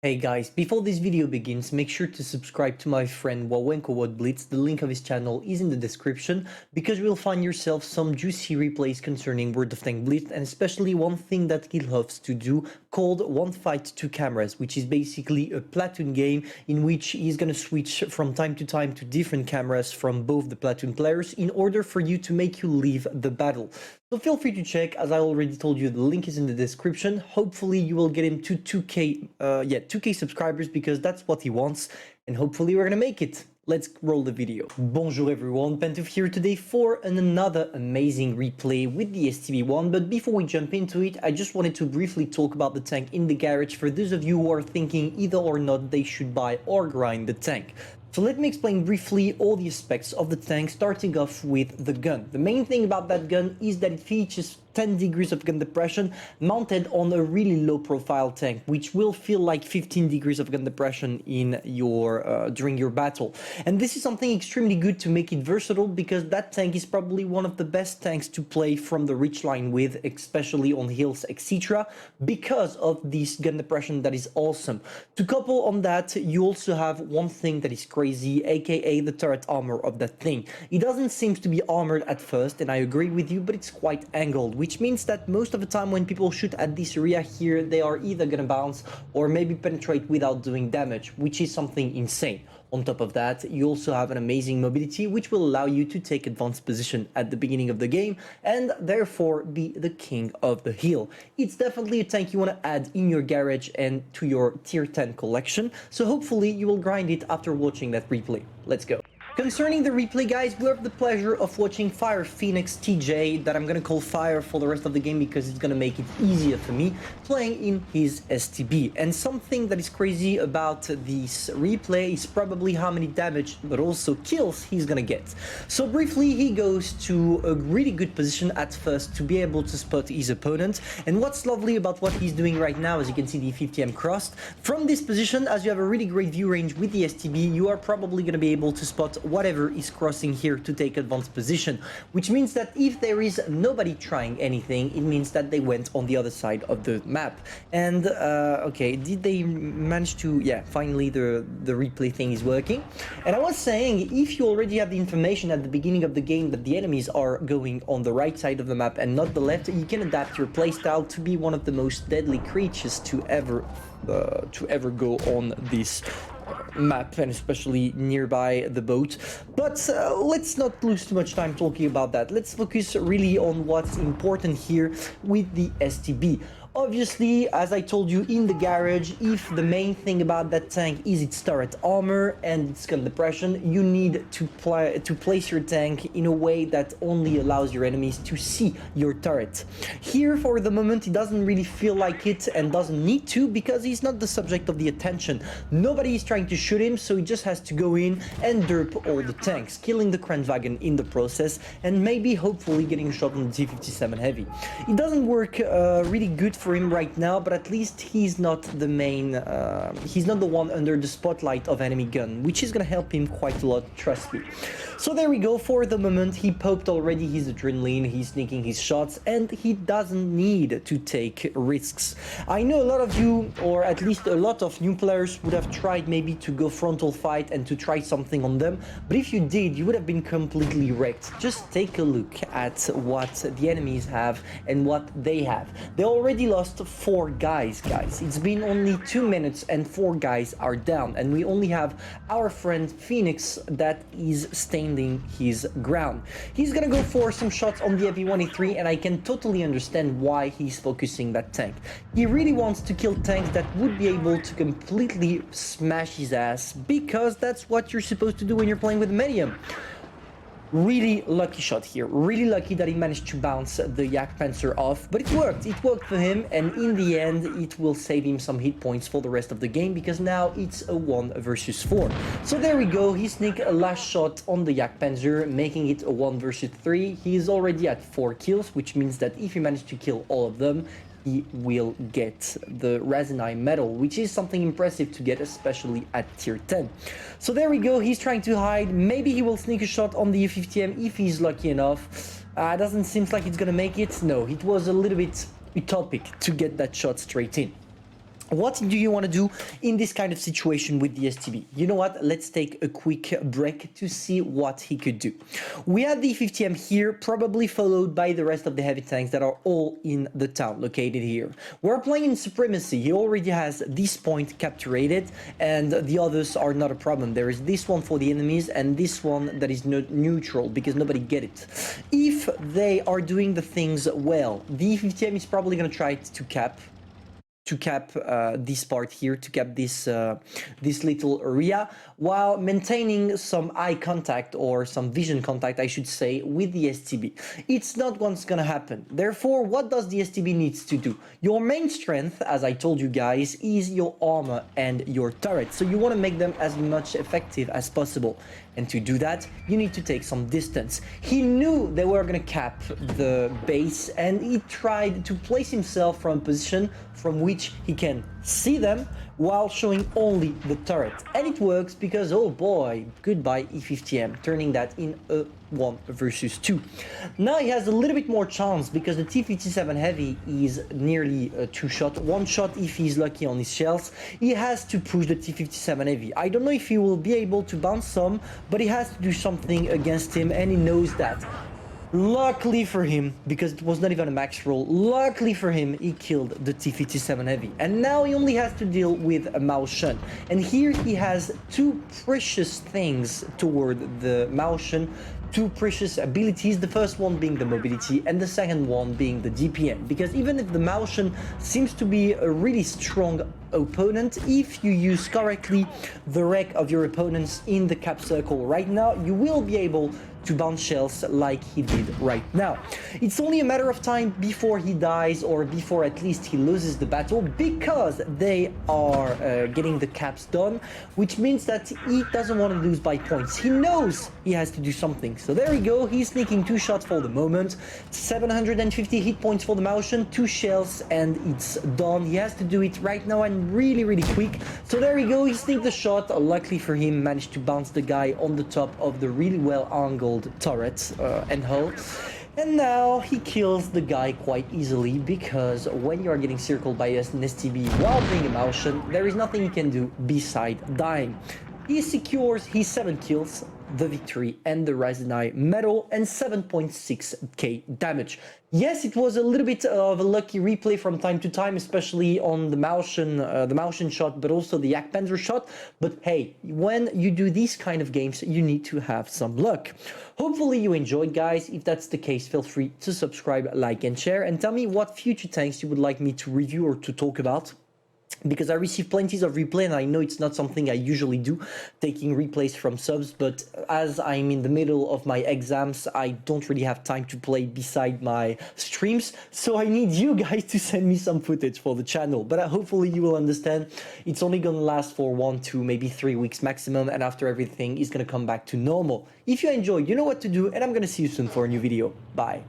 Hey guys, before this video begins, make sure to subscribe to my friend Wawenko Blitz. The link of his channel is in the description because you will find yourself some juicy replays concerning World of Tank Blitz, and especially one thing that he loves to do called One Fight Two Cameras, which is basically a platoon game in which he's gonna switch from time to time to different cameras from both the platoon players in order for you to make you leave the battle. So feel free to check, as I already told you, the link is in the description. Hopefully you will get him to 2k subscribers because that's what he wants, and hopefully we're gonna make it. Let's roll the video. Bonjour everyone, Pantoufleee here today for another amazing replay with the STB1, but before we jump into it, I just wanted to briefly talk about the tank in the garage for those of you who are thinking either or not they should buy or grind the tank. So let me explain briefly all the aspects of the tank, starting off with the gun. The main thing about that gun is that it features 10 degrees of gun depression mounted on a really low profile tank, which will feel like 15 degrees of gun depression in your during your battle. And this is something extremely good to make it versatile, because that tank is probably one of the best tanks to play from the ridge line with, especially on hills, etc., because of this gun depression that is awesome. To couple on that, you also have one thing that is crazy, aka the turret armor of that thing. It doesn't seem to be armored at first, and I agree with you, but it's quite angled, which means that most of the time when people shoot at this area here, they are either gonna bounce or maybe penetrate without doing damage, which is something insane. On top of that, you also have an amazing mobility, which will allow you to take advanced position at the beginning of the game and therefore be the king of the hill. It's definitely a tank you want to add in your garage and to your tier 10 collection, so hopefully you will grind it after watching that replay. Let's go. Concerning the replay, guys, we have the pleasure of watching Fire Phoenix TJ, that I'm gonna call Fire for the rest of the game because it's gonna make it easier for me, playing in his STB. And something that is crazy about this replay is probably how many damage but also kills he's gonna get. So briefly, he goes to a really good position at first to be able to spot his opponent. And what's lovely about what he's doing right now, as you can see the 50M crossed, from this position, as you have a really great view range with the STB, you are probably gonna be able to spot whatever is crossing here to take advanced position, which means that if there is nobody trying anything, it means that they went on the other side of the map. And okay, did they manage to, yeah, finally the replay thing is working. And I was saying, if you already have the information at the beginning of the game that the enemies are going on the right side of the map and not the left, you can adapt your playstyle to be one of the most deadly creatures to ever go on this map, and especially nearby the boat. But let's not lose too much time talking about that. Let's focus really on what's important here with the STB. Obviously, as I told you in the garage, if the main thing about that tank is its turret armor and its gun depression, you need to place your tank in a way that only allows your enemies to see your turret. Here, for the moment, he doesn't really feel like it and doesn't need to, because he's not the subject of the attention. Nobody is trying to shoot him, so he just has to go in and derp all the tanks, killing the Kranwagen in the process, and maybe hopefully getting a shot on the T-57 Heavy. It doesn't work really good for him right now, but at least he's not the main, he's not the one under the spotlight of enemy gun, which is gonna help him quite a lot, trust me. So there we go. For the moment, he poked already his adrenaline, he's sneaking his shots, and he doesn't need to take risks. I know a lot of you, or at least a lot of new players, would have tried maybe to go frontal fight and to try something on them, but if you did, you would have been completely wrecked. Just take a look at what the enemies have and what they have. They already lost 4 guys. It's been only 2 minutes and 4 guys are down, and we only have our friend Phoenix that is standing his ground. He's gonna go for some shots on the FV-183, and I can totally understand why he's focusing that tank. He really wants to kill tanks that would be able to completely smash his ass, because that's what you're supposed to do when you're playing with medium. Really lucky shot here, really lucky that he managed to bounce the Yak Panzer off, but it worked for him, and in the end it will save him some hit points for the rest of the game, because now it's a 1 versus 4. So there we go, he sneaked a last shot on the Yak Panzer, making it a 1 versus 3. He is already at 4 kills, which means that if he managed to kill all of them, he will get the Rasenai medal, which is something impressive to get, especially at tier 10. So there we go, he's trying to hide. Maybe he will sneak a shot on the U50M if he's lucky enough. Doesn't seem like it's gonna make it. No, it was a little bit utopic to get that shot straight in. What do you want to do in this kind of situation with the STB? You know what? Let's take a quick break to see what he could do. We have the 50M here, probably followed by the rest of the heavy tanks that are all in the town located here. We're playing in supremacy. He already has this point captured, and the others are not a problem. There is this one for the enemies and this one that is neutral because nobody get it. If they are doing the things well, the 50M is probably going to try to cap this part here, to cap this this little area, while maintaining some eye contact, or some vision contact I should say, with the STB. It's not what's gonna happen. Therefore, what does the STB needs to do? Your main strength, as I told you guys, is your armor and your turret, so you want to make them as much effective as possible. And to do that, you need to take some distance. He knew they were gonna cap the base, and he tried to place himself from a position from which he can see them while showing only the turret. And it works because, oh boy, goodbye E50M, turning that in a 1 versus 2. Now he has a little bit more chance because the T57 Heavy is nearly a 2-shot, 1-shot if he's lucky on his shells. He has to push the T57 Heavy. I don't know if he will be able to bounce some, but he has to do something against him, and he knows that. Luckily for him, because it was not even a max roll, luckily for him, he killed the T57 Heavy. And now he only has to deal with a Maotian. And here he has two precious things toward the Maotian, two precious abilities, the first one being the mobility and the second one being the DPM. Because even if the Maotian seems to be a really strong opponent, if you use correctly the wreck of your opponents in the cap circle right now, you will be able to bounce shells like he did right now. It's only a matter of time before he dies, or before at least he loses the battle, because they are getting the caps done, which means that he doesn't want to lose by points. He knows he has to do something. So there we go, he's sneaking 2 shots for the moment, 750 hit points for the Maotian, 2 shells, and it's done. He has to do it right now and really quick. So there we go, he sneaked the shot. Luckily for him, managed to bounce the guy on the top of the really well angled turret and hull. And now he kills the guy quite easily, because when you are getting circled by an STB while being a Maotian, there is nothing he can do beside dying. He secures his 7 kills, the victory, and the Rasenai medal, and 7.6k damage. Yes, it was a little bit of a lucky replay from time to time, especially on the Maotian shot, but also the Jagdpanzer shot. But hey, when you do these kind of games, you need to have some luck. Hopefully you enjoyed, guys. If that's the case, feel free to subscribe, like, and share, and tell me what future tanks you would like me to review or to talk about, because I receive plenty of replay, and I know it's not something I usually do, taking replays from subs, but as I'm in the middle of my exams, I don't really have time to play beside my streams, so I need you guys to send me some footage for the channel. But hopefully you will understand, it's only gonna last for 1 to maybe 3 weeks maximum, and after everything is gonna come back to normal. If you enjoyed, you know what to do, and I'm gonna see you soon for a new video. Bye.